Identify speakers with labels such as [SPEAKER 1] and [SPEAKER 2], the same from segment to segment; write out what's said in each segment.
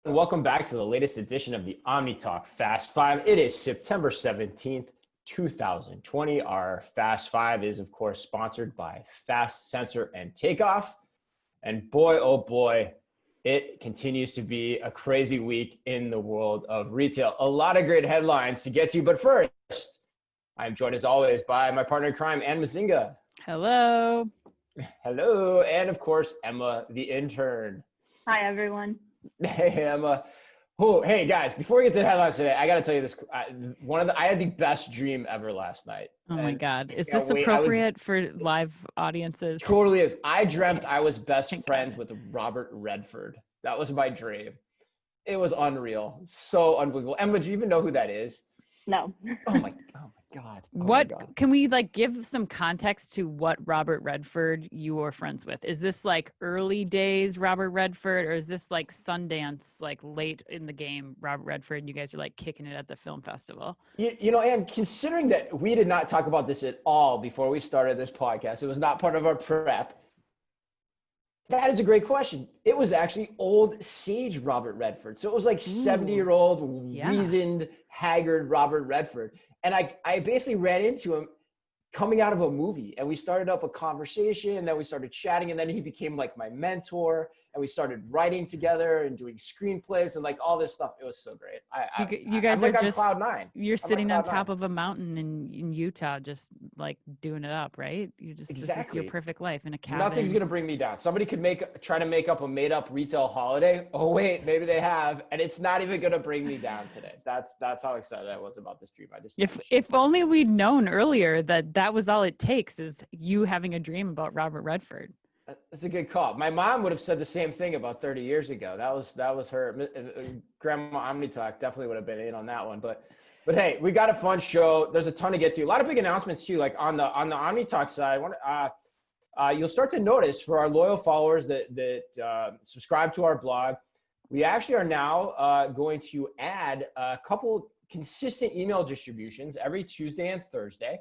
[SPEAKER 1] And welcome back to the latest edition of the Omni Talk Fast Five. It is September 17th, 2020. Our Fast Five is, of course, sponsored by Fast Sensor and Takeoff. And boy, oh boy, it continues to be a crazy week in the world of retail. A lot of great headlines to get to, but first, I'm joined as always by my partner in crime, Ann Mazinga.
[SPEAKER 2] Hello.
[SPEAKER 1] Hello. And of course, Emma, the intern.
[SPEAKER 3] Hi, everyone.
[SPEAKER 1] Hey, Emma. Oh, hey guys, before we get to the headlines today, I got to tell you this. I had the best dream ever last night.
[SPEAKER 2] Oh my God. Is this appropriate for live audiences?
[SPEAKER 1] Totally is. I dreamt I was best friends with Robert Redford. That was my dream. It was unreal. So unbelievable. Emma, do you even know who that is?
[SPEAKER 3] No.
[SPEAKER 1] Oh my God.
[SPEAKER 2] Can we give some context to what Robert Redford you were friends with? Is this like early days Robert Redford, or is this like Sundance, like late in the game Robert Redford, and you guys are like kicking it at the film festival?
[SPEAKER 1] You know, and considering that we did not talk about this at all before we started this podcast, it was not part of our prep. That is a great question. It was actually old sage Robert Redford. So it was like 70-year-old, weazened, haggard Robert Redford. And I basically ran into him coming out of a movie, and we started up a conversation, and then we started chatting, and then he became like my mentor, and we started writing together and doing screenplays and like all this stuff. It was so great.
[SPEAKER 2] You guys
[SPEAKER 1] I'm
[SPEAKER 2] are
[SPEAKER 1] like
[SPEAKER 2] just
[SPEAKER 1] on cloud nine.
[SPEAKER 2] You're sitting on top of a mountain in Utah, just like doing it up, right? This is your perfect life in a cabin.
[SPEAKER 1] Nothing's gonna bring me down. Somebody could try to make up a made up retail holiday. Oh wait, maybe they have, and it's not even gonna bring me down today. That's how excited I was about this dream.
[SPEAKER 2] If only we'd known earlier that was all it takes, is you having a dream about Robert Redford.
[SPEAKER 1] That's a good call. My mom would have said the same thing about 30 years ago. That was her. Grandma Omni Talk definitely would have been in on that one. But hey, we got a fun show. There's a ton to get to. A lot of big announcements too. Like on the Omni Talk side, you'll start to notice for our loyal followers that subscribe to our blog, we actually are now going to add a couple consistent email distributions every Tuesday and Thursday.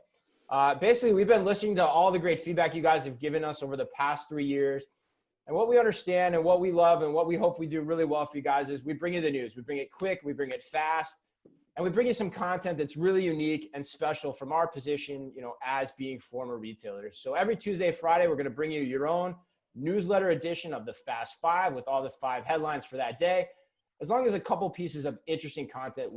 [SPEAKER 1] Basically, we've been listening to all the great feedback you guys have given us over the past 3 years. And what we understand and what we love and what we hope we do really well for you guys is we bring you the news. We bring it quick, we bring it fast, and we bring you some content that's really unique and special from our position, as being former retailers. So every Tuesday, Friday, we're going to bring you your own newsletter edition of the Fast Five with all the 5 headlines for that day, as long as a couple pieces of interesting content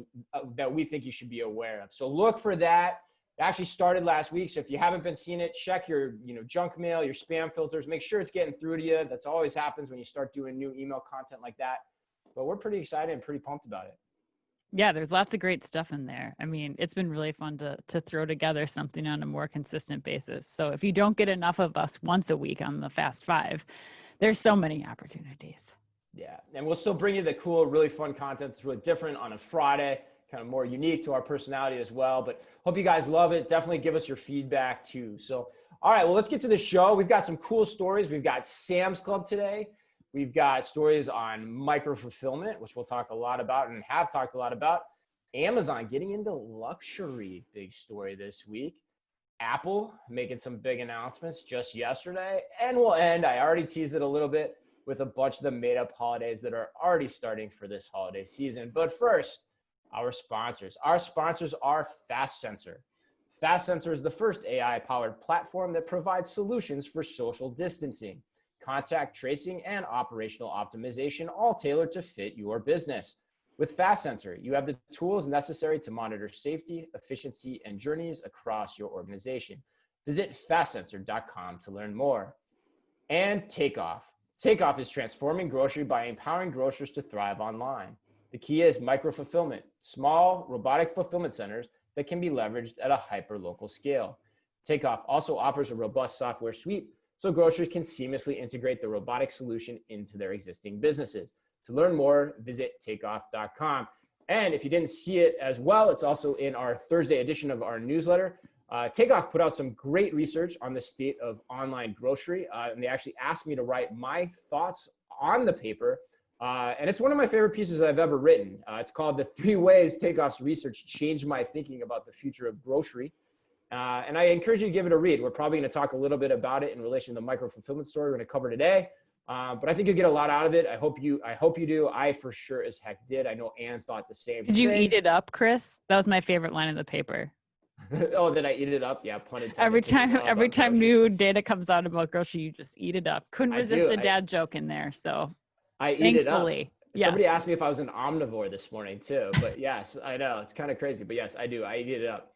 [SPEAKER 1] that we think you should be aware of. So look for that. It actually started last week, so if you haven't been seeing it, check your junk mail, your spam filters. Make sure it's getting through to you. That's always happens when you start doing new email content like that. But we're pretty excited and pretty pumped about it.
[SPEAKER 2] Yeah, there's lots of great stuff in there. I mean, it's been really fun to throw together something on a more consistent basis. So if you don't get enough of us once a week on the Fast Five, there's so many opportunities.
[SPEAKER 1] Yeah, and we'll still bring you the cool, really fun content that's really different on a Friday, kind of more unique to our personality as well. But hope you guys love it. Definitely give us your feedback too. So, all right, well, let's get to the show. We've got some cool stories. We've got Sam's Club today. We've got stories on micro-fulfillment, which we'll talk a lot about and have talked a lot about. Amazon getting into luxury, big story this week. Apple making some big announcements just yesterday. And we'll end, I already teased it a little bit, with a bunch of the made-up holidays that are already starting for this holiday season. But first, our sponsors. Our sponsors are Fast Sensor. Fast Sensor is the first AI-powered platform that provides solutions for social distancing, contact tracing, and operational optimization, all tailored to fit your business. With Fast Sensor, you have the tools necessary to monitor safety, efficiency, and journeys across your organization. Visit fastsensor.com to learn more. And Takeoff. Takeoff is transforming grocery by empowering grocers to thrive online. The key is micro-fulfillment, small robotic fulfillment centers that can be leveraged at a hyper-local scale. Takeoff also offers a robust software suite so grocers can seamlessly integrate the robotic solution into their existing businesses. To learn more, visit takeoff.com. And if you didn't see it as well, it's also in our Thursday edition of our newsletter. Takeoff put out some great research on the state of online grocery, and they actually asked me to write my thoughts on the paper. And it's one of my favorite pieces I've ever written. It's called The 3 Ways Takeoff's Research Changed My Thinking About the Future of Grocery. And I encourage you to give it a read. We're probably going to talk a little bit about it in relation to the micro-fulfillment story we're going to cover today. But I think you'll get a lot out of it. I hope you do. I for sure as heck did. I know Ann thought the same
[SPEAKER 2] Did you
[SPEAKER 1] thing.
[SPEAKER 2] eat it up, Chris? That was my favorite line in the paper.
[SPEAKER 1] Oh, did I eat it up? Yeah, pun intended.
[SPEAKER 2] Every
[SPEAKER 1] It's all
[SPEAKER 2] time,
[SPEAKER 1] about
[SPEAKER 2] every time
[SPEAKER 1] groceries.
[SPEAKER 2] new data comes out about grocery, you just eat it up. Couldn't
[SPEAKER 1] I
[SPEAKER 2] resist
[SPEAKER 1] do.
[SPEAKER 2] a dad joke in there. So
[SPEAKER 1] I eat it up.
[SPEAKER 2] thankfully,
[SPEAKER 1] Somebody
[SPEAKER 2] yes.
[SPEAKER 1] asked me if I was an omnivore this morning too, but yes, I know it's kind of crazy, but yes, I do. I eat it up.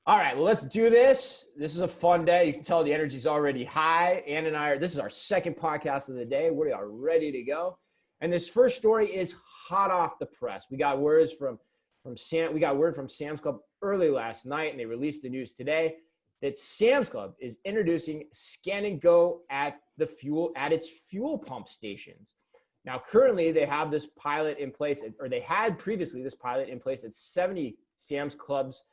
[SPEAKER 1] All right, well, let's do this. This is a fun day. You can tell the energy's already high. Ann and I are, this is our second podcast of the day. We are ready to go. And this first story is hot off the press. We got word from Sam's Club early last night, and they released the news today that Sam's Club is introducing Scan and Go at its fuel pump stations. Now, currently, they have this pilot in place, or they had previously this pilot in place at 70 Sam's Clubs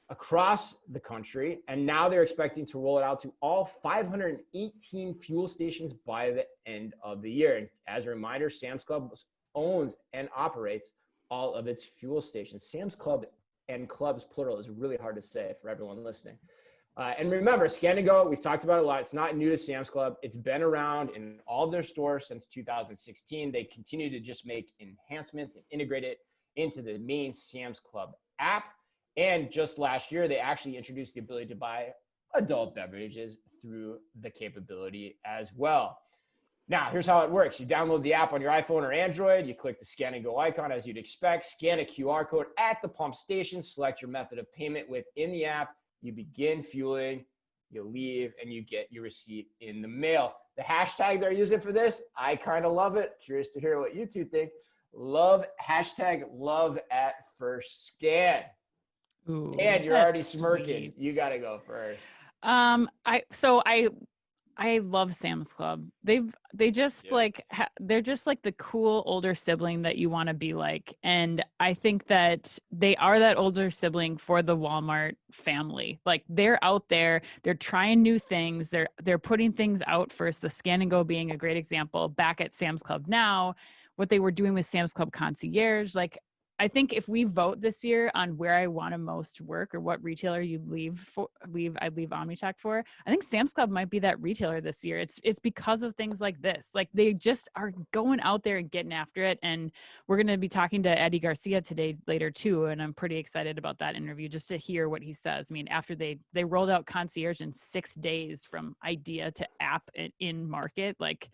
[SPEAKER 1] across the country, and now they're expecting to roll it out to all 518 fuel stations by the end of the year. And as a reminder, Sam's Club owns and operates all of its fuel stations. Sam's Club and clubs, plural, is really hard to say for everyone listening. And remember, Scan and Go, we've talked about it a lot. It's not new to Sam's Club. It's been around in all of their stores since 2016. They continue to just make enhancements and integrate it into the main Sam's Club app. And just last year, they actually introduced the ability to buy adult beverages through the capability as well. Now, here's how it works. You download the app on your iPhone or Android. You click the Scan and Go icon as you'd expect. Scan a QR code at the pump station. Select your method of payment within the app. You begin fueling, you leave, and you get your receipt in the mail. The hashtag they're using for this, I kind of love it. Curious to hear what you two think. Hashtag love at first scan.
[SPEAKER 2] Ooh,
[SPEAKER 1] And you're already
[SPEAKER 2] that's
[SPEAKER 1] smirking.
[SPEAKER 2] sweet.
[SPEAKER 1] You got to go first.
[SPEAKER 2] I love Sam's Club. They just they're just like the cool older sibling that you want to be like. And I think that they are that older sibling for the Walmart family. Like they're out there, they're trying new things. They're putting things out first. The Scan and Go being a great example. Back at Sam's Club now, what they were doing with Sam's Club Concierge, like I think if we vote this year on where I want to most work or what retailer you I'd leave OmniTech for, I think Sam's Club might be that retailer this year. It's because of things like this. Like they just are going out there and getting after it. And we're going to be talking to Eddie Garcia today later too. And I'm pretty excited about that interview just to hear what he says. I mean, after they rolled out Concierge in 6 days from idea to app in market, like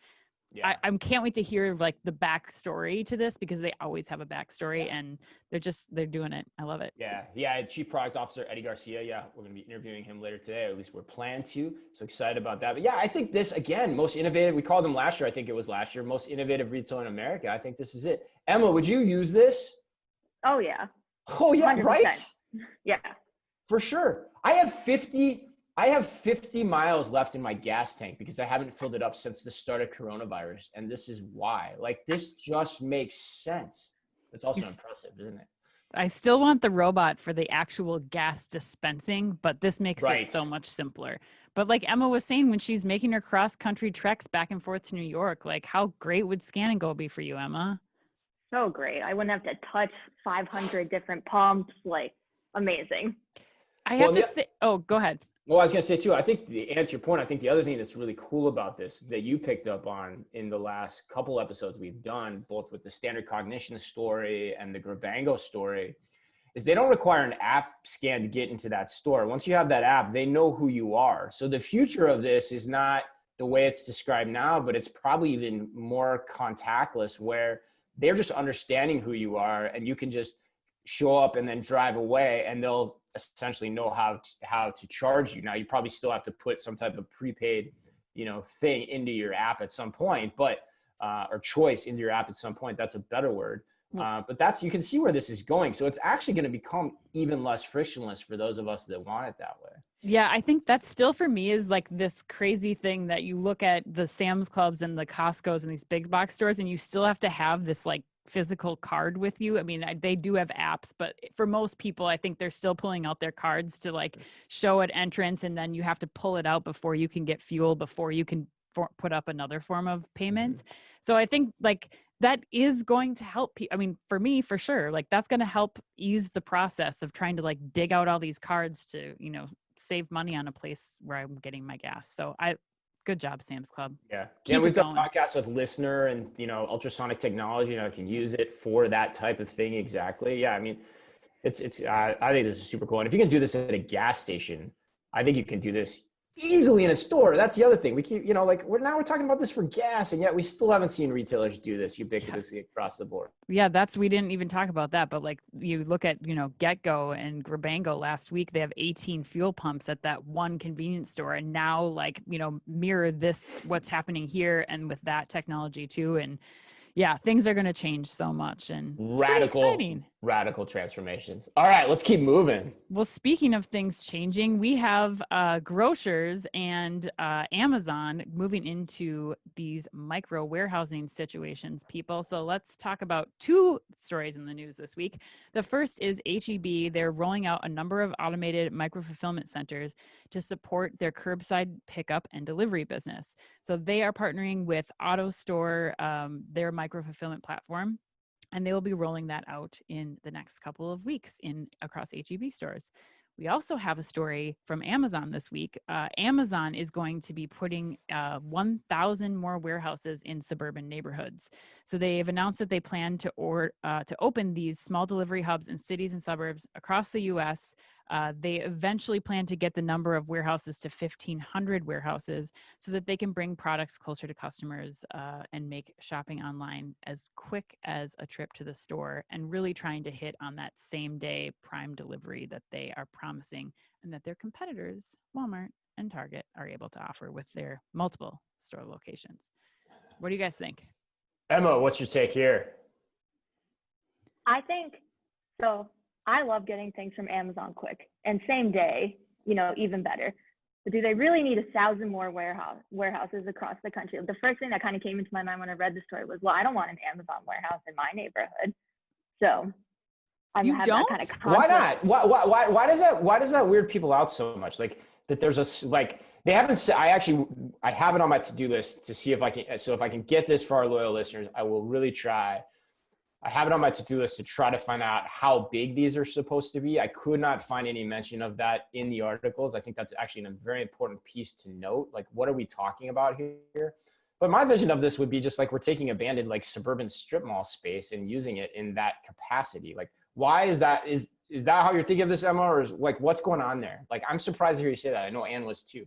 [SPEAKER 1] Yeah.
[SPEAKER 2] I can't wait to hear like the backstory to this because they always have a backstory and they're doing it. I love it.
[SPEAKER 1] Yeah. Chief Product Officer Eddie Garcia. Yeah, we're going to be interviewing him later today, or at least we're planning to. So excited about that. But yeah, I think this, again, most innovative. We called them last year. I think it was last year. Most innovative retailer in America. I think this is it. Emma, would you use this?
[SPEAKER 3] Oh, yeah.
[SPEAKER 1] Oh, yeah,
[SPEAKER 3] 100%.
[SPEAKER 1] right?
[SPEAKER 3] Yeah.
[SPEAKER 1] For sure. I have 50 miles left in my gas tank because I haven't filled it up since the start of coronavirus. And this is why. Like, this just makes sense. It's also impressive, isn't it?
[SPEAKER 2] I still want the robot for the actual gas dispensing, but this makes
[SPEAKER 1] Right.
[SPEAKER 2] it so much simpler. But like Emma was saying, when she's making her cross-country treks back and forth to New York, like how great would Scan and Go be for you, Emma?
[SPEAKER 3] So great. I wouldn't have to touch 500 different pumps. Like, amazing.
[SPEAKER 2] I have to say, oh, go ahead.
[SPEAKER 1] Well, I was going to say too, I think to answer your point, I think the other thing that's really cool about this that you picked up on in the last couple episodes we've done, both with the Standard Cognition story and the Grabango story, is they don't require an app scan to get into that store. Once you have that app, they know who you are. So the future of this is not the way it's described now, but it's probably even more contactless where they're just understanding who you are and you can just show up and then drive away and they'll essentially know how to charge you. Now you probably still have to put some type of prepaid, thing into your app at some point, but or choice into your app at some point. That's a better word. But you can see where this is going. So it's actually going to become even less frictionless for those of us that want it that way.
[SPEAKER 2] Yeah, I think that's still for me is like this crazy thing that you look at the Sam's Clubs and the Costco's and these big box stores and you still have to have this like physical card with you. I mean, they do have apps, but for most people, I think they're still pulling out their cards to like show at entrance and then you have to pull it out before you can get fuel, before you can put up another form of payment. Mm-hmm. So I think like that is going to help people. I mean, for me, for sure, like that's going to help ease the process of trying to like dig out all these cards to, save money on a place where I'm getting my gas. So Good job, Sam's Club.
[SPEAKER 1] Yeah.
[SPEAKER 2] Keep
[SPEAKER 1] We've
[SPEAKER 2] it
[SPEAKER 1] done
[SPEAKER 2] going.
[SPEAKER 1] podcasts with Listener and, ultrasonic technology, can use it for that type of thing. Exactly. Yeah. I mean, I think this is super cool. And if you can do this at a gas station, I think you can do this easily in a store. That's the other thing. We keep, we're talking about this for gas, and yet we still haven't seen retailers do this ubiquitously across the board.
[SPEAKER 2] Yeah, we didn't even talk about that, but like you look at, GetGo and Grabango last week, they have 18 fuel pumps at that one convenience store. And now mirror this, what's happening here and with that technology too. And yeah, things are going to change so much, and it's pretty exciting.
[SPEAKER 1] Radical transformations. All right, let's keep moving.
[SPEAKER 2] Well, speaking of things changing, we have grocers and Amazon moving into these micro warehousing situations, people. So let's talk about two stories in the news this week. The first is HEB. They're rolling out a number of automated micro fulfillment centers to support their curbside pickup and delivery business. So they are partnering with AutoStore, their micro fulfillment platform, and they will be rolling that out in the next couple of weeks across HEB stores. We also have a story from Amazon this week. Amazon is going to be putting 1,000 more warehouses in suburban neighborhoods. So they've announced that they plan to open these small delivery hubs in cities and suburbs across the U.S. They eventually plan to get the number of warehouses to 1,500 warehouses so that they can bring products closer to customers and make shopping online as quick as a trip to the store, and really trying to hit on that same day prime delivery that they are promising and that their competitors, Walmart and Target, are able to offer with their multiple store locations. What do you guys think?
[SPEAKER 1] Emma, what's your take here?
[SPEAKER 3] I think so. I love getting things from Amazon quick and same day, even better. But do they really need 1,000 more warehouses across the country? The first thing that kind of came into my mind when I read the story was, well, I don't want an Amazon warehouse in my neighborhood. So
[SPEAKER 2] You don't?
[SPEAKER 3] that kind of
[SPEAKER 1] Why not? Why does that weird people out so much? Like that there's they haven't, I have it on my to-do list to see if I can get this for our loyal listeners, I will really try. I have it on my to-do list to try to find out how big these are supposed to be. I could not find any mention of that in the articles. I think that's actually a very important piece to note. Like, what are we talking about here? But my vision of this would be just like we're taking abandoned suburban strip mall space and using it in that capacity. Like, why is that? Is that how you're thinking of this, Emma? Or is what's going on there? Like, I'm surprised to hear you say that. I know Ann was too.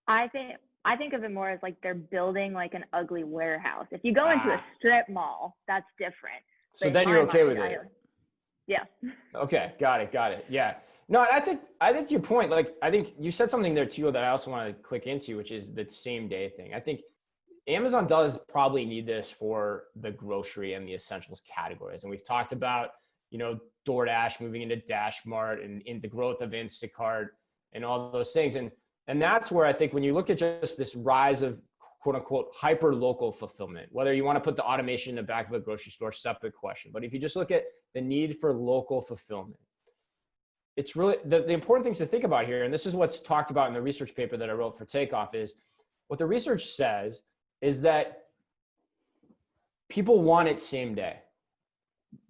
[SPEAKER 3] I think of it more as they're building an ugly warehouse. If you go into a strip mall, that's different.
[SPEAKER 1] So then you're okay with it.
[SPEAKER 3] Yeah.
[SPEAKER 1] Okay, got it. Yeah. No, I think to your point, I think you said something there too that I also want to click into, which is the same day thing. I think Amazon does probably need this for the grocery and the essentials categories. And we've talked about, DoorDash moving into DashMart and in the growth of Instacart and all those things. And that's where I think when you look at just this rise of quote unquote hyper local fulfillment, whether you want to put the automation in the back of a grocery store, separate question. But if you just look at the need for local fulfillment, it's really the important things to think about here. And this is what's talked about in the research paper that I wrote for Takeoff is what the research says is that people want it same day.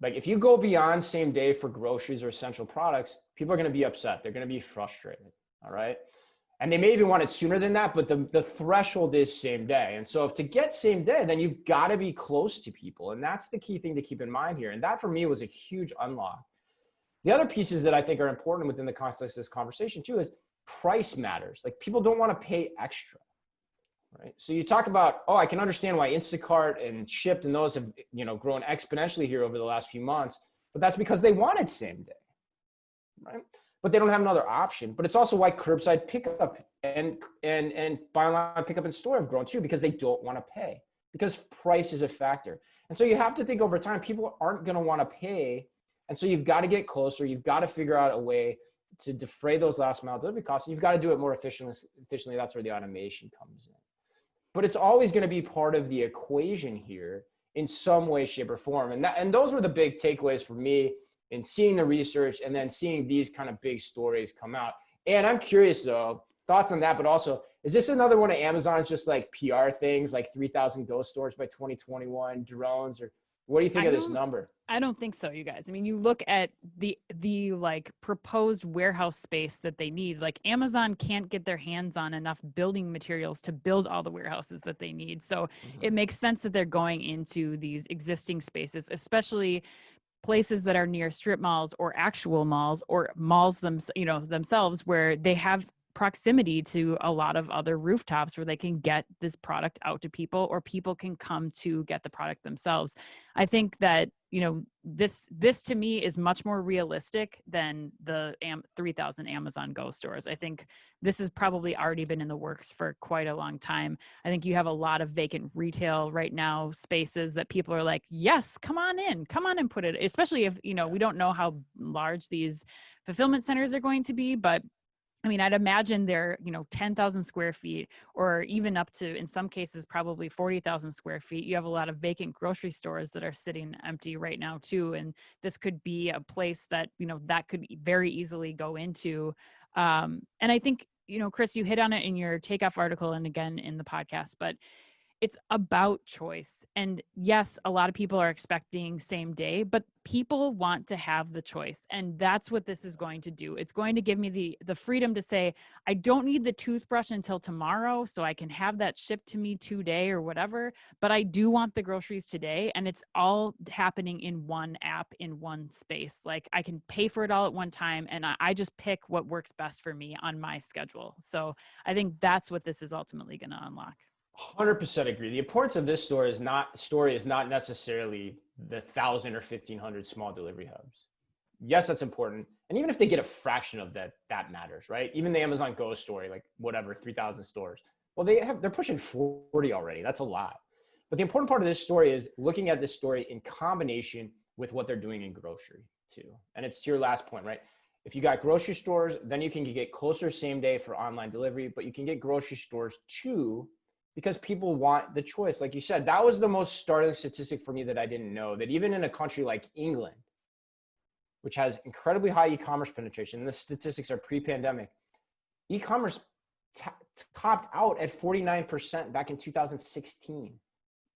[SPEAKER 1] Like if you go beyond same day for groceries or essential products, people are going to be upset. They're going to be frustrated. All right. And they may even want it sooner than that, but the threshold is same day. And so if to get same day, then you've got to be close to people. And that's the key thing to keep in mind here. And that for me was a huge unlock. The other pieces that I think are important within the context of this conversation too is price matters. Like people don't want to pay extra, right? So you talk about, I can understand why Instacart and Shipt and those have, grown exponentially here over the last few months, but that's because they wanted same day, right? But they don't have another option. But it's also why curbside pickup and buy online, pickup in store have grown too, because they don't want to pay, because price is a factor. And so you have to think over time, people aren't going to want to pay. And so you've got to get closer. You've got to figure out a way to defray those last mile delivery costs. You've got to do it more efficiently. That's where the automation comes in. But it's always going to be part of the equation here in some way, shape, or form. And those were the big takeaways for me in seeing the research and then seeing these kind of big stories come out. And I'm curious though, thoughts on that, but also, is this another one of Amazon's just PR things, like 3,000 ghost stores by 2021, drones, or What do you think
[SPEAKER 2] I
[SPEAKER 1] of this
[SPEAKER 2] don't-
[SPEAKER 1] number?
[SPEAKER 2] I don't think so, you guys. I mean, you look at the like proposed warehouse space that they need. Like Amazon can't get their hands on enough building materials to build all the warehouses that they need. So it makes sense that they're going into these existing spaces, especially places that are near strip malls or actual malls or malls themselves, where they have proximity to a lot of other rooftops where they can get this product out to people, or people can come to get the product themselves. I think that, this to me is much more realistic than the 3,000 Amazon Go stores. I think this has probably already been in the works for quite a long time. I think you have a lot of vacant retail right now, spaces that people are like, yes, come on and put it, especially if, we don't know how large these fulfillment centers are going to be, but I mean, I'd imagine they're, 10,000 square feet, or even up to, in some cases, probably 40,000 square feet. You have a lot of vacant grocery stores that are sitting empty right now too. And this could be a place that, that could very easily go into. And I think, Chris, you hit on it in your takeoff article and again in the podcast, but it's about choice. And yes, a lot of people are expecting same day, but people want to have the choice. And that's what this is going to do. It's going to give me the freedom to say, I don't need the toothbrush until tomorrow, so I can have that shipped to me today or whatever, but I do want the groceries today. And it's all happening in one app, in one space. Like I can pay for it all at one time, and I just pick what works best for me on my schedule. So I think that's what this is ultimately going to unlock.
[SPEAKER 1] 100% agree. The importance of this story is not necessarily the 1,000 or 1,500 small delivery hubs. Yes, that's important. And even if they get a fraction of that, that matters, right? Even the Amazon Go story, like whatever, 3,000 stores. Well, they're pushing 40 already. That's a lot. But the important part of this story is looking at this story in combination with what they're doing in grocery too. And it's to your last point, right? If you got grocery stores, then you can get closer same day for online delivery, but you can get grocery stores too, because people want the choice. Like you said, that was the most startling statistic for me that I didn't know, that even in a country like England, which has incredibly high e-commerce penetration, and the statistics are pre-pandemic, e-commerce topped out at 49% back in 2016.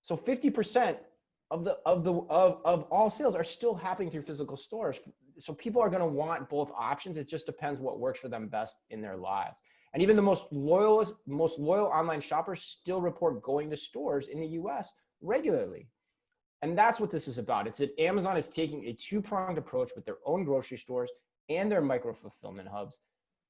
[SPEAKER 1] So 50% of all sales are still happening through physical stores. So people are going to want both options. It just depends what works for them best in their lives. And even the most loyal online shoppers still report going to stores in the US regularly. And that's what this is about. It's that Amazon is taking a two-pronged approach with their own grocery stores and their micro fulfillment hubs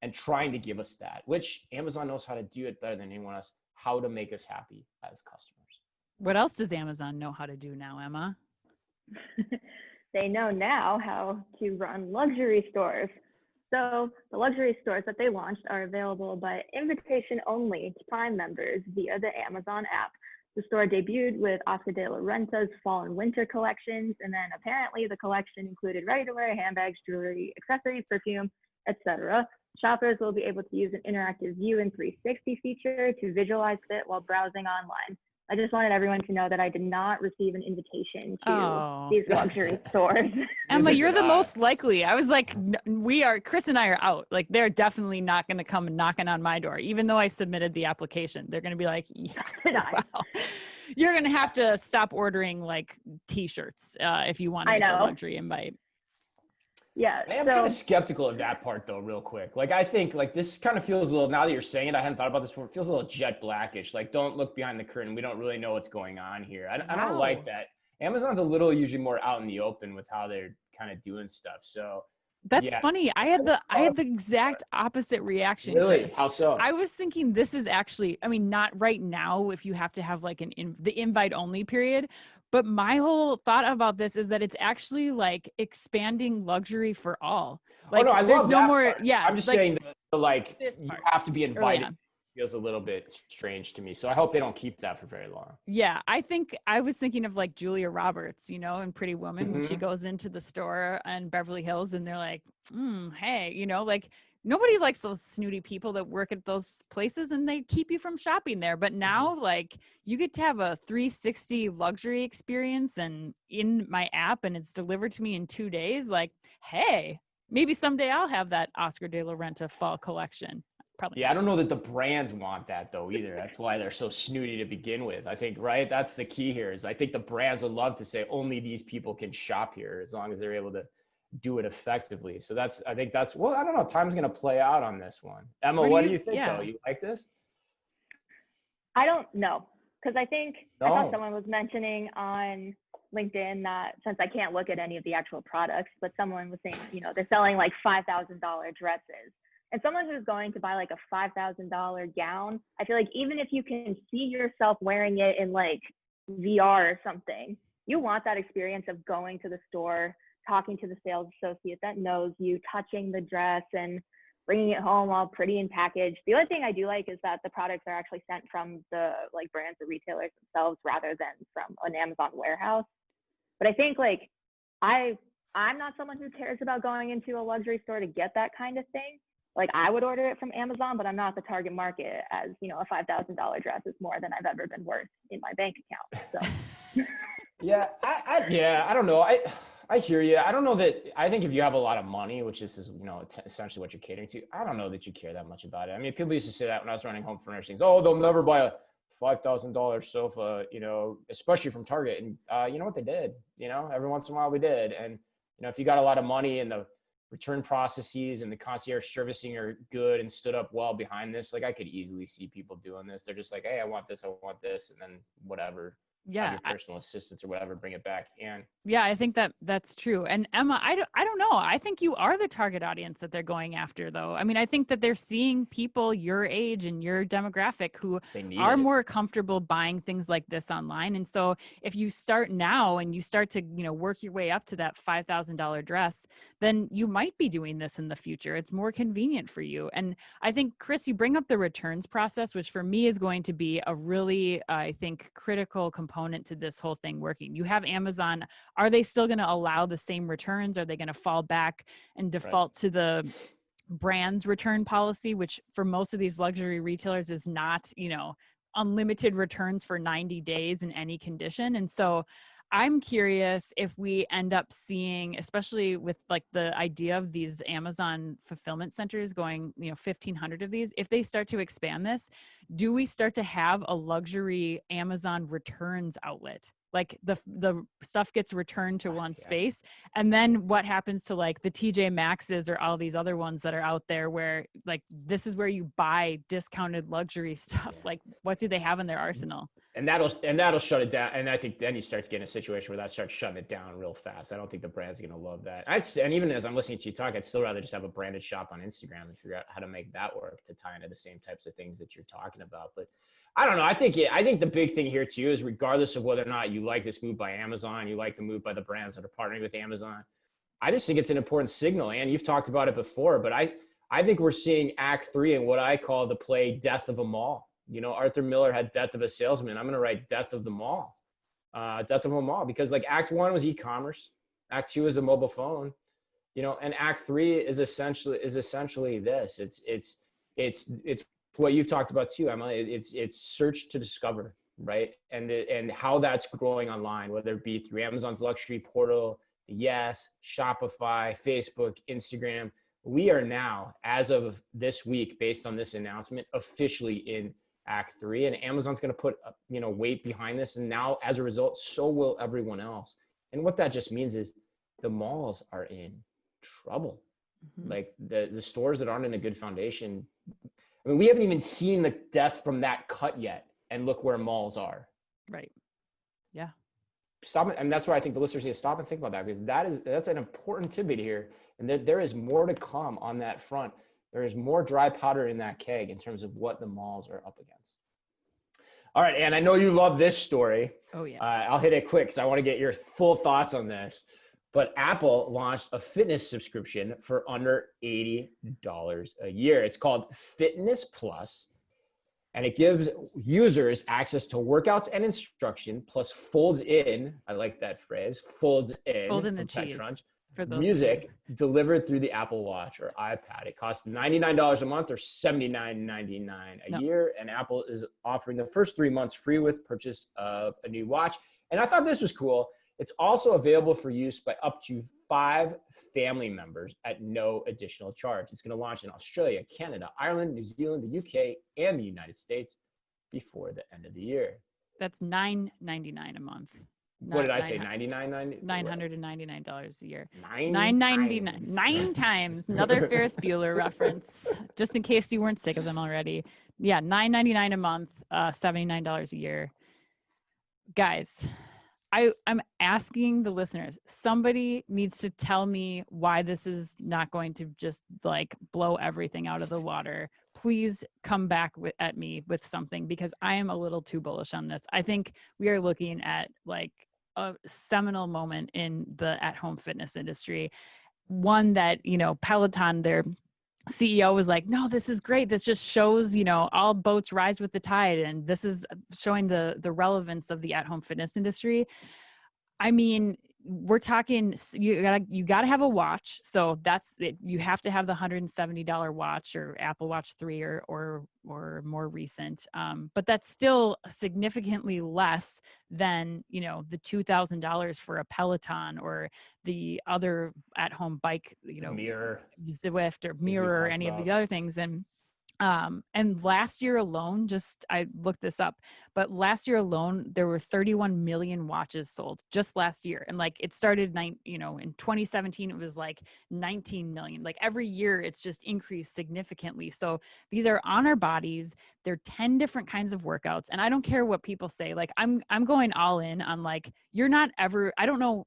[SPEAKER 1] and trying to give us that, which Amazon knows how to do it better than anyone else, how to make us happy as customers.
[SPEAKER 2] What else does Amazon know how to do now, Emma?
[SPEAKER 3] They know now how to run luxury stores. So the luxury stores that they launched are available by invitation only to Prime members via the Amazon app. The store debuted with Oscar de la Renta's fall and winter collections, and then apparently the collection included ready-to-wear handbags, jewelry, accessories, perfume, etc. Shoppers will be able to use an interactive view and 360 feature to visualize fit while browsing online. I just wanted everyone to know that I did not receive an invitation to these luxury stores.
[SPEAKER 2] Emma, you're the most likely. I was like, Chris and I are out. Like, they're definitely not going to come knocking on my door, even though I submitted the application. They're going to be like, yeah, wow. You're going to have to stop ordering like t-shirts if you want to get the luxury invite.
[SPEAKER 3] Yeah.
[SPEAKER 1] I'm kind of skeptical of that part though, real quick. Like, I think like this kind of feels a little, now that you're saying it, I hadn't thought about this before. It feels a little Jet Blackish. Like, don't look behind the curtain. We don't really know what's going on here. I don't like that. Amazon's a little usually more out in the open with how they're kind of doing stuff. So
[SPEAKER 2] that's funny. I had the exact opposite reaction.
[SPEAKER 1] Really?
[SPEAKER 2] Chris.
[SPEAKER 1] How so?
[SPEAKER 2] I was thinking this is actually, I mean, not right now if you have to have like the invite only period, but my whole thought about this is that it's actually like expanding luxury for all. Like,
[SPEAKER 1] I
[SPEAKER 2] there's
[SPEAKER 1] love
[SPEAKER 2] no
[SPEAKER 1] that
[SPEAKER 2] more.
[SPEAKER 1] part.
[SPEAKER 2] Yeah.
[SPEAKER 1] I'm just saying that, like, you have to be invited.
[SPEAKER 2] Feels
[SPEAKER 1] a little bit strange to me. So I hope they don't keep that for very long.
[SPEAKER 2] Yeah. I was thinking of like Julia Roberts, in Pretty Woman, when she goes into the store in Beverly Hills and they're like, hey, like, nobody likes those snooty people that work at those places and they keep you from shopping there. But now, like, you get to have a 360 luxury experience and in my app and it's delivered to me in 2 days. Like, hey, maybe someday I'll have that Oscar de la Renta fall collection. Probably.
[SPEAKER 1] Yeah, I don't know that the brands want that though either. That's why they're so snooty to begin with. I think, right? That's the key here is I think the brands would love to say only these people can shop here as long as they're able to do it effectively. So I think that's, well, I don't know. Time's going to play out on this one. Emma, what do you think though? You like this?
[SPEAKER 3] I don't know. Because I think I
[SPEAKER 1] No.
[SPEAKER 3] thought someone was mentioning on LinkedIn that since I can't look at any of the actual products, but someone was saying, you know, they're selling like $5,000 dresses. And someone who's going to buy like a $5,000 gown, I feel like even if you can see yourself wearing it in like VR or something, you want that experience of going to the store, talking to the sales associate that knows you, touching the dress and bringing it home all pretty and packaged. The only thing I do like is that the products are actually sent from the like brands or retailers themselves rather than from an Amazon warehouse. But I think like I'm not someone who cares about going into a luxury store to get that kind of thing. Like I would order it from Amazon, but I'm not the target market as, you know, a $5,000 dress is more than I've ever been worth in my bank account. So
[SPEAKER 1] Yeah, I don't know. I hear you. I don't know that. I think if you have a lot of money, which this is, you know, essentially what you're catering to, I don't know that you care that much about it. I mean, people used to say that when I was running home furnishings. Oh, they'll never buy a $5,000 sofa, you know, especially from Target. And you know what they did? You know, every once in a while we did. And you know, if you got a lot of money and the return processes and the concierge servicing are good and stood up well behind this, like I could easily see people doing this. They're just like, hey, I want this, and then whatever.
[SPEAKER 2] Yeah,
[SPEAKER 1] your personal assistants or whatever, bring it back. And
[SPEAKER 2] yeah, I think that's true. And Emma, I don't know. I think you are the target audience that they're going after, though. I mean, I think that they're seeing people your age and your demographic who are more comfortable buying things like this online. And so if you start now and you start to, you know, work your way up to that $5,000 dress, then you might be doing this in the future. It's more convenient for you. And I think, Chris, you bring up the returns process, which for me is going to be a really, I think, critical component to this whole thing working. You have Amazon. Are they still going to allow the same returns? Are they going to fall back and default to the brand's return policy, which for most of these luxury retailers is not, you know, unlimited returns for 90 days in any condition? And so I'm curious if we end up seeing, especially with like the idea of these Amazon fulfillment centers going, you know, 1,500 of these, if they start to expand this, do we start to have a luxury Amazon returns outlet? Like the stuff gets returned to one space, and then what happens to like the TJ Maxx's or all these other ones that are out there where like this is where you buy discounted luxury stuff? Like what do they have in their arsenal?
[SPEAKER 1] And that'll shut it down. And I think then you start to get in a situation where that starts shutting it down real fast. I don't think the brand's going to love that. And even as I'm listening to you talk, I'd still rather just have a branded shop on Instagram and figure out how to make that work to tie into the same types of things that you're talking about. But I don't know. I think the big thing here too is regardless of whether or not you like this move by Amazon, you like the move by the brands that are partnering with Amazon, I just think it's an important signal. And you've talked about it before, but I think we're seeing Act 3 in what I call the play Death of a Mall. You know, Arthur Miller had Death of a Salesman. I'm going to write Death of the Mall. Death of a Mall, because like Act 1 was e-commerce. Act 2 is a mobile phone, you know, and Act 3 is essentially this. It's what you've talked about too, Emily. It's search to discover, right? And how that's growing online, whether it be through Amazon's luxury portal, Yes, Shopify, Facebook, Instagram. We are now, as of this week, based on this announcement, officially in Act 3, and Amazon's going to put, you know, weight behind this. And now as a result, so will everyone else. And what that just means is the malls are in trouble. Mm-hmm. Like the stores that aren't in a good foundation. I mean, we haven't even seen the death from that cut yet. And look where malls are.
[SPEAKER 2] Right. Yeah.
[SPEAKER 1] Stop it. And that's why I think the listeners need to stop and think about that, because that's an important tidbit here. And there is more to come on that front. There is more dry powder in that keg in terms of what the malls are up against. All right, and I know you love this story.
[SPEAKER 2] Oh, yeah.
[SPEAKER 1] I'll hit it quick because I want to get your full thoughts on this. But Apple launched a fitness subscription for under $80 a year. It's called Fitness Plus, and it gives users access to workouts and instruction, plus folds in, I like that phrase, folds in.
[SPEAKER 2] Fold in the cheese.
[SPEAKER 1] For those music delivered through the Apple Watch or iPad. It costs $99 a month or $79.99 a year. And Apple is offering the first 3 months free with purchase of a new watch. And I thought this was cool. It's also available for use by up to 5 family members at no additional charge. It's going to launch in Australia, Canada, Ireland, New Zealand, the UK, and the United States before the end of the year.
[SPEAKER 2] That's $9.99 a month.
[SPEAKER 1] What did I say? $99.90?
[SPEAKER 2] $999 a year.
[SPEAKER 1] Nine
[SPEAKER 2] $9.99.
[SPEAKER 1] times.
[SPEAKER 2] 9 times. Another Ferris Bueller reference, just in case you weren't sick of them already. Yeah, $9.99 a month, $79 a year. Guys, I'm asking the listeners, somebody needs to tell me why this is not going to just like blow everything out of the water. Please come back at me with something, because I am a little too bullish on this. I think we are looking at like a seminal moment in the at-home fitness industry. One that, you know, Peloton, their CEO was like, no, this is great. This just shows, you know, all boats rise with the tide. And this is showing the relevance of the at-home fitness industry. I mean, we're talking, you gotta have a watch. So that's it. You have to have the $170 watch or Apple Watch 3 or more recent. But that's still significantly less than, you know, the $2,000 for a Peloton or the other at-home bike, you know,
[SPEAKER 1] Mirror,
[SPEAKER 2] Zwift or Mirror or any of the other things. And last year alone, I looked this up, but last year alone, there were 31 million watches sold just last year. And like it started, in 2017, it was like 19 million. Like every year it's just increased significantly. So these are on our bodies. They're 10 different kinds of workouts. And I don't care what people say, like I'm going all in on like, I don't know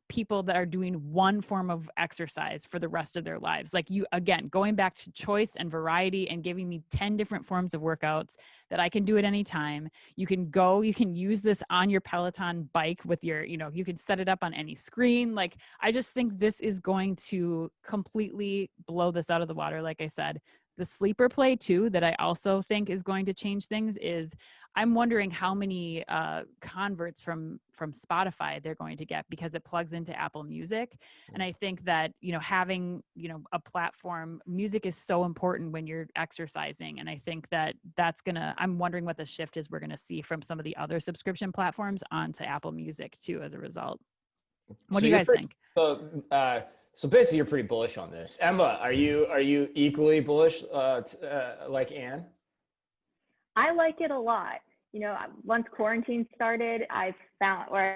[SPEAKER 2] people that are doing one form of exercise for the rest of their lives. Like you, again, going back to choice and variety and giving me 10 different forms of workouts that I can do at any time. You can use this on your Peloton bike with your, you can set it up on any screen. Like, I just think this is going to completely blow this out of the water. Like I said, the sleeper play too, that I also think is going to change things, is I'm wondering how many converts from Spotify they're going to get, because it plugs into Apple Music. And I think that, having, a platform, music is so important when you're exercising. And I think that I'm wondering what the shift is we're going to see from some of the other subscription platforms onto Apple Music too, as a result. What do you guys think?
[SPEAKER 1] So basically, you're pretty bullish on this. Emma, are you equally bullish like Anne?
[SPEAKER 3] I like it a lot. Once quarantine started, I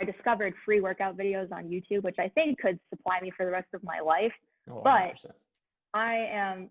[SPEAKER 3] discovered free workout videos on YouTube, which I think could supply me for the rest of my life. Oh, but I'm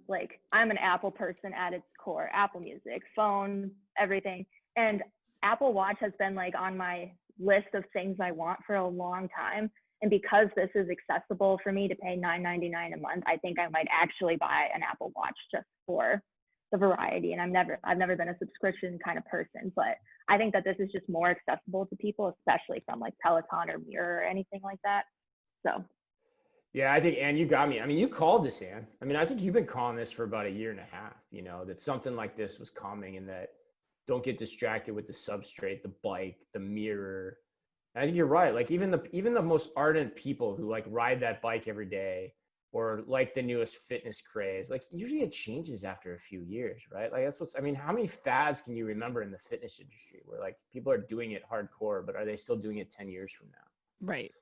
[SPEAKER 3] an Apple person at its core. Apple Music, phone, everything. And Apple Watch has been like on my list of things I want for a long time. And because this is accessible for me to pay $9.99 a month, I think I might actually buy an Apple Watch just for the variety. And I've never been a subscription kind of person, but I think that this is just more accessible to people, especially from like Peloton or Mirror or anything like that. So.
[SPEAKER 1] Yeah, I think, Anne, you got me. I mean, you called this, Anne. I mean, I think you've been calling this for about a year and a half, that something like this was coming, and that don't get distracted with the substrate, the bike, the mirror. I think you're right. Like even the most ardent people who like ride that bike every day, or like the newest fitness craze, like usually it changes after a few years, right? Like how many fads can you remember in the fitness industry where like people are doing it hardcore, but are they still doing it 10 years from now?
[SPEAKER 2] Right.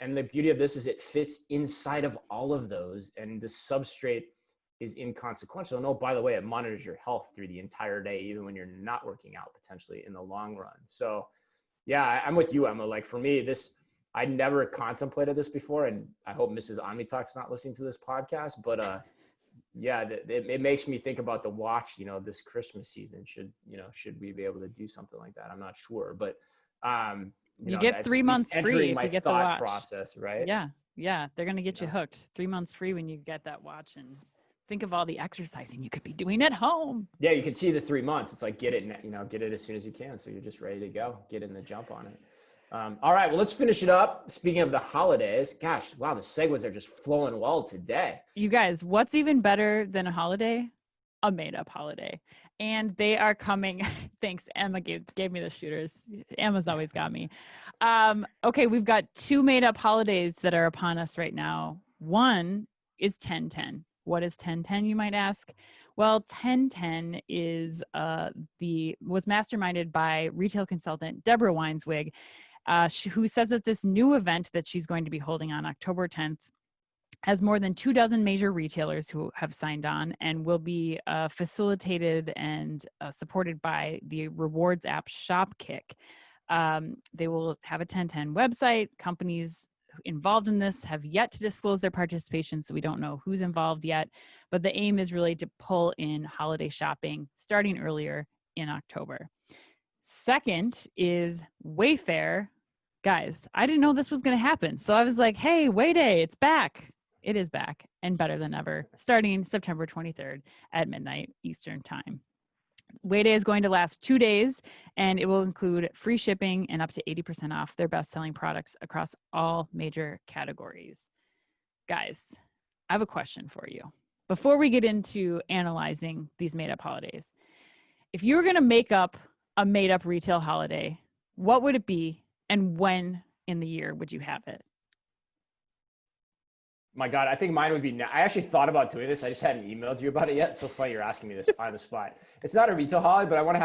[SPEAKER 1] And the beauty of this is it fits inside of all of those, and the substrate is inconsequential. And oh, by the way, it monitors your health through the entire day, even when you're not working out, potentially in the long run. So yeah, I'm with you, Emma. Like for me, I never contemplated this before, and I hope Mrs. Omnitalk's not listening to this podcast, but yeah, it makes me think about the watch, this Christmas season. Should we be able to do something like that? I'm not sure, but
[SPEAKER 2] you get 3 months free if you get the watch
[SPEAKER 1] process, right?
[SPEAKER 2] Yeah. They're going to get you hooked. 3 months free when you get that watch, and think of all the exercising you could be doing at home.
[SPEAKER 1] Yeah, you can see the 3 months. It's like get it as soon as you can, so you're just ready to go, get in the jump on it. All right, well, let's finish it up. Speaking of the holidays, gosh, wow, the segues are just flowing well today.
[SPEAKER 2] You guys, what's even better than a holiday? A made-up holiday. And they are coming. Thanks, Emma gave me the shooters. Emma's always got me. Okay, we've got 2 made-up holidays that are upon us right now. One is 10/10. What is 10/10, you might ask? Well, 10/10 was masterminded by retail consultant Deborah Weinswig. who says that this new event that she's going to be holding on October 10th has more than 24 major retailers who have signed on and will be facilitated and supported by the rewards app Shopkick. They will have a 1010 website. Companies involved in this have yet to disclose their participation, so we don't know who's involved yet. But the aim is really to pull in holiday shopping starting earlier in October. Second is Wayfair. Guys, I didn't know this was going to happen. So I was like, hey, Wayday, it's back. It is back and better than ever, starting September 23rd at midnight Eastern time. Wayday is going to last 2 days, and it will include free shipping and up to 80% off their best-selling products across all major categories. Guys, I have a question for you. Before we get into analyzing these made-up holidays, if you were going to make up a made-up retail holiday, what would it be, and when in the year would you have it?
[SPEAKER 1] My God, I think mine would be, I actually thought about doing this. I just hadn't emailed you about it yet. So funny you're asking me this on the spot. It's not a retail holiday, but I want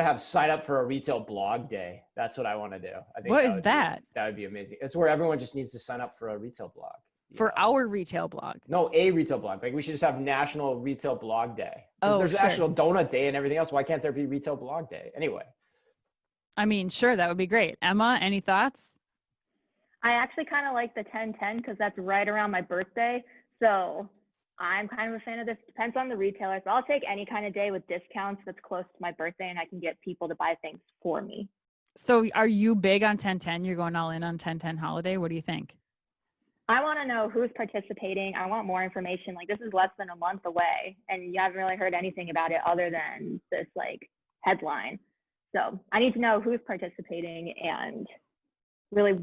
[SPEAKER 1] to have sign up for a retail blog day. That's what I want to do. I think
[SPEAKER 2] what is that?
[SPEAKER 1] That would be amazing. It's where everyone just needs to sign up for a retail blog.
[SPEAKER 2] For our retail blog?
[SPEAKER 1] No, a retail blog. Like we should just have National Retail Blog Day. Because there's National Donut Day and everything else. Why can't there be Retail Blog Day? Anyway.
[SPEAKER 2] I mean, sure, that would be great. Emma, any thoughts?
[SPEAKER 3] I actually kind of like the 10/10 because that's right around my birthday. So I'm kind of a fan of this. Depends on the retailer. So I'll take any kind of day with discounts that's close to my birthday and I can get people to buy things for me.
[SPEAKER 2] So are you big on 10/10? You're going all in on 10/10 holiday? What do you think?
[SPEAKER 3] I want to know who's participating. I want more information. Like this is less than a month away and you haven't really heard anything about it other than this like headline. So I need to know who's participating and really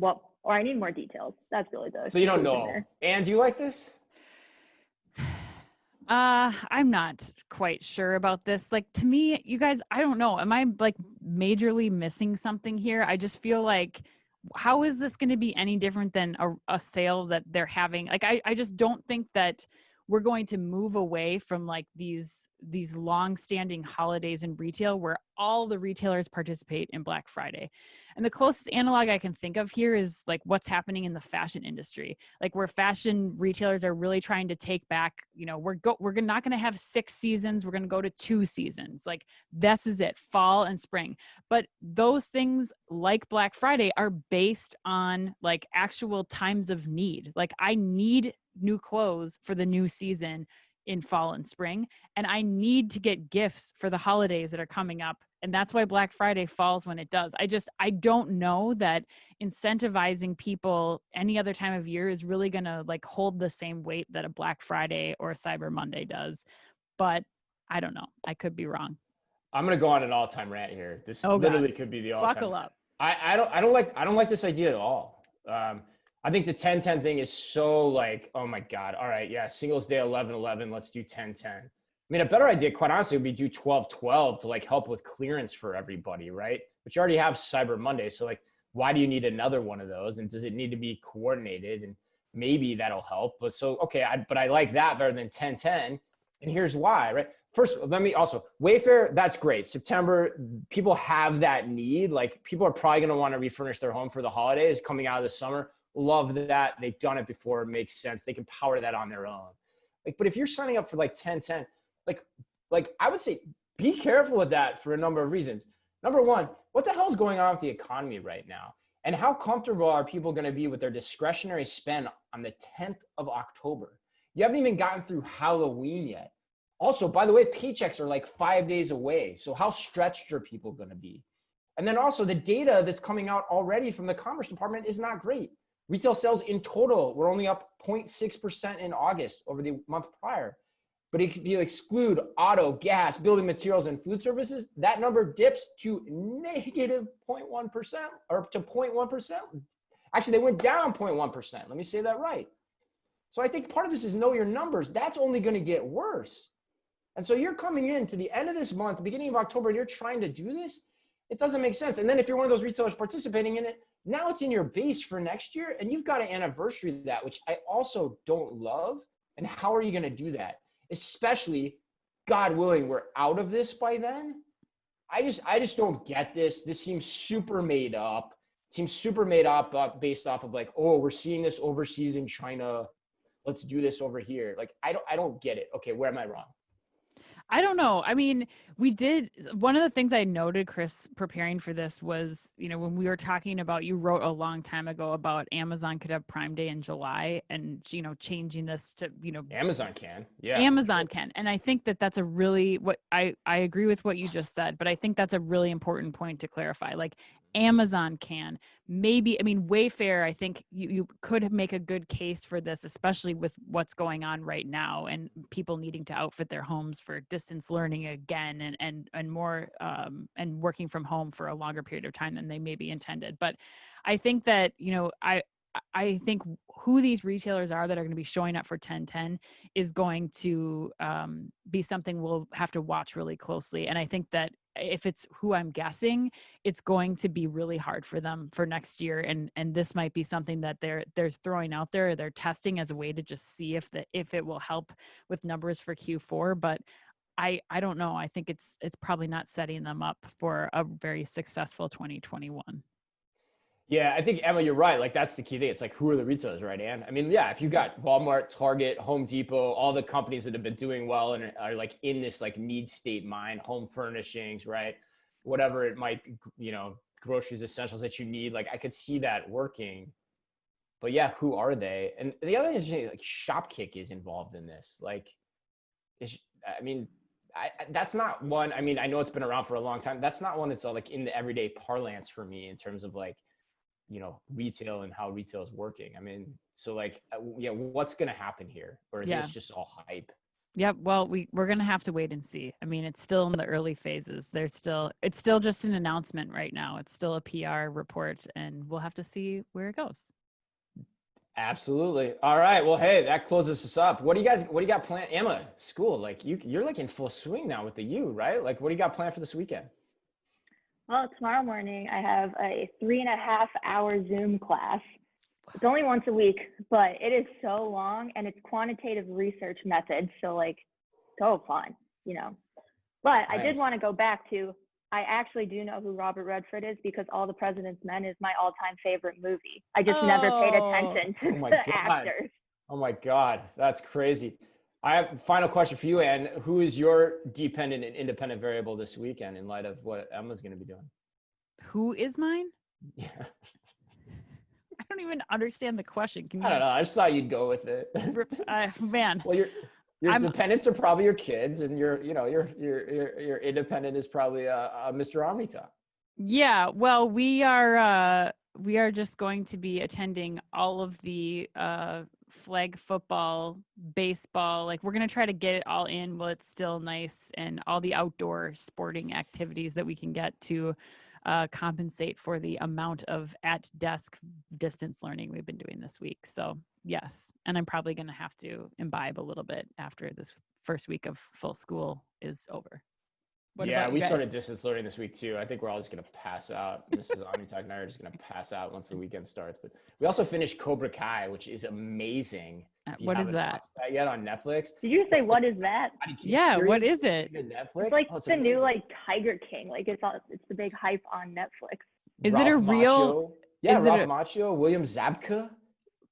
[SPEAKER 3] or I need more details. That's really the.
[SPEAKER 1] So you don't know. And do you like this?
[SPEAKER 2] I'm not quite sure about this. Like to me, you guys, I don't know. Am I like majorly missing something here? I just feel like, how is this going to be any different than a sale that they're having? Like, I just don't think that we're going to move away from like these long-standing holidays in retail where all the retailers participate in Black Friday. And the closest analog I can think of here is like what's happening in the fashion industry, like where fashion retailers are really trying to take back, you know, we're not going to have 6 seasons. We're going to go to 2 seasons. Like this is it, fall and spring. But those things like Black Friday are based on like actual times of need. Like I need new clothes for the new season in fall and spring, and I need to get gifts for the holidays that are coming up. And that's why Black Friday falls when it does. I don't know that incentivizing people any other time of year is really going to like hold the same weight that a Black Friday or a Cyber Monday does. But I don't know. I could be wrong.
[SPEAKER 1] I'm going to go on an all-time rant here. This literally could be the all-time.
[SPEAKER 2] Buckle up.
[SPEAKER 1] I don't like this idea at all. I think the 10/10 thing is so like, oh my God. All right. Yeah. Singles Day, 11/11. Let's do 10/10. I mean, a better idea, quite honestly, would be do 12/12 to like help with clearance for everybody. Right. But you already have Cyber Monday. So like, why do you need another one of those? And does it need to be coordinated? And maybe that'll help. But so, okay. But I like that better than 10/10. And here's why, right? First, let me also, Wayfair, that's great. September, people have that need. Like people are probably going to want to refurnish their home for the holidays coming out of the summer. Love that. They've done it before. It makes sense. They can power that on their own. Like, but if you're signing up for like 10/10, like I would say, be careful with that for a number of reasons. Number one, what the hell is going on with the economy right now? And how comfortable are people going to be with their discretionary spend on the 10th of October? You haven't even gotten through Halloween yet. Also, by the way, paychecks are like 5 days away. So how stretched are people going to be? And then also the data that's coming out already from the Commerce Department is not great. Retail sales in total were only up 0.6% in August over the month prior. But if you exclude auto, gas, building materials, and food services, that number dips to negative 0.1% or to 0.1%. Actually, they went down 0.1%. Let me say that right. So I think part of this is know your numbers. That's only going to get worse. And so you're coming in to the end of this month, the beginning of October, and you're trying to do this. It doesn't make sense. And then if you're one of those retailers participating in it, now it's in your base for next year, and you've got to anniversary that, which I also don't love. And how are you going to do that? Especially, God willing, we're out of this by then. I just don't get this. This seems super made up. seems super made up based off of like, oh, we're seeing this overseas in China. Let's do this over here. Like, I don't get it. Okay, where am I wrong?
[SPEAKER 2] I don't know. I mean, one of the things I noted, Chris, preparing for this was, when we were talking about, you wrote a long time ago about Amazon could have Prime Day in July and, changing this to,
[SPEAKER 1] Amazon can. Yeah.
[SPEAKER 2] Amazon can. And I think that that's a really, I agree with what you just said, but I think that's a really important point to clarify. Like, Amazon can. Maybe, I mean, Wayfair, I think you could make a good case for this, especially with what's going on right now and people needing to outfit their homes for distance learning again and more and working from home for a longer period of time than they maybe intended. But I think that, I think who these retailers are that are going to be showing up for 10/10 is going to be something we'll have to watch really closely. And I think that if it's who I'm guessing, it's going to be really hard for them for next year. And this might be something that they're throwing out there, or they're testing as a way to just see if it will help with numbers for Q4. But I don't know. I think it's probably not setting them up for a very successful 2021.
[SPEAKER 1] Yeah, I think, Emma, you're right. Like, that's the key thing. It's like, who are the retailers, right, Ann? I mean, yeah, if you got Walmart, Target, Home Depot, all the companies that have been doing well and are like in this like need state mind, home furnishings, right? Whatever it might, groceries, essentials that you need. Like, I could see that working. But yeah, who are they? And the other thing is, like, Shopkick is involved in this. Like, that's not one. I mean, I know it's been around for a long time. That's not one that's like in the everyday parlance for me in terms of like, retail and how retail is working. I mean, so like, what's going to happen here? Or is this just all hype?
[SPEAKER 2] Yep. Well, we're going to have to wait and see. I mean, it's still in the early phases. It's still just an announcement right now. It's still a PR report, and we'll have to see where it goes.
[SPEAKER 1] Absolutely. All right. Well, hey, that closes us up. What do you got planned? Emma, school, like you're like in full swing now with the U, right? Like, what do you got planned for this weekend?
[SPEAKER 3] Well, tomorrow morning I have a 3.5-hour Zoom class. It's only once a week, but it is so long and it's quantitative research methods. So like, so fun, But I did want to go back to, I actually do know who Robert Redford is because All the President's Men is my all-time favorite movie. I just never paid attention to the actors.
[SPEAKER 1] Oh my God, that's crazy. I have a final question for you, Ann. Who is your dependent and independent variable this weekend in light of what Emma's going to be doing?
[SPEAKER 2] Who is mine?
[SPEAKER 1] Yeah.
[SPEAKER 2] I don't even understand the question.
[SPEAKER 1] I don't know. I just thought you'd go with it.
[SPEAKER 2] Man.
[SPEAKER 1] Well, your dependents are probably your kids, and your independent is probably Mr. Omnitalk.
[SPEAKER 2] Yeah. Well, we are just going to be attending all of the flag football, baseball. Like, we're going to try to get it all in while it's still nice, and all the outdoor sporting activities that we can get to compensate for the amount of at-desk distance learning we've been doing this week. So yes, and I'm probably going to have to imbibe a little bit after this first week of full school is over.
[SPEAKER 1] Yeah, we started distance learning this week too. I think we're all just going to pass out. Mrs. Omnitalk and I are just going to pass out once the weekend starts. But we also finished Cobra Kai, which is amazing.
[SPEAKER 2] What is that?
[SPEAKER 1] Watched that yet on Netflix?
[SPEAKER 3] Did you say what is that?
[SPEAKER 2] Yeah, what is it?
[SPEAKER 1] Netflix?
[SPEAKER 3] It's like the new like Tiger King. Like it's the big hype on Netflix.
[SPEAKER 2] Is it a real?
[SPEAKER 1] Yeah, Ralph Macchio, William Zabka.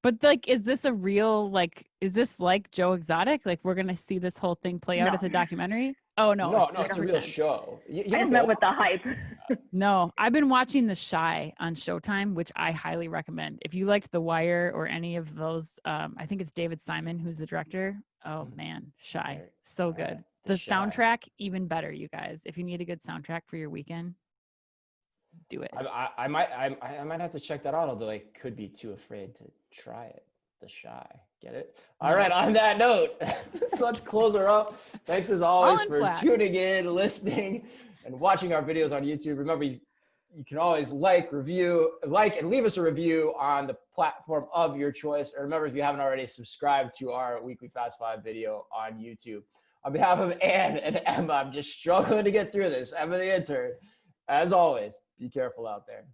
[SPEAKER 2] But like, is this a real, like, is this like Joe Exotic? Like, we're going to see this whole thing play out as a documentary? Oh, no,
[SPEAKER 1] it's a real show.
[SPEAKER 3] I just meant with the hype.
[SPEAKER 2] No, I've been watching The Chi on Showtime, which I highly recommend. If you liked The Wire or any of those, I think it's David Simon, who's the director. Oh man, Chi, so good. The soundtrack, even better, you guys. If you need a good soundtrack for your weekend, do it.
[SPEAKER 1] I might have to check that out, although I could be too afraid to try it. The Chi, get it? All right, on that note, let's close her up. Thanks as always for tuning in, listening, and watching our videos on YouTube. Remember, you can always like and leave us a review on the platform of your choice. And remember, if you haven't already, subscribe to our weekly Fast Five video on YouTube. On behalf of Ann and Emma, I'm just struggling to get through this. Emma the intern, as always, be careful out there.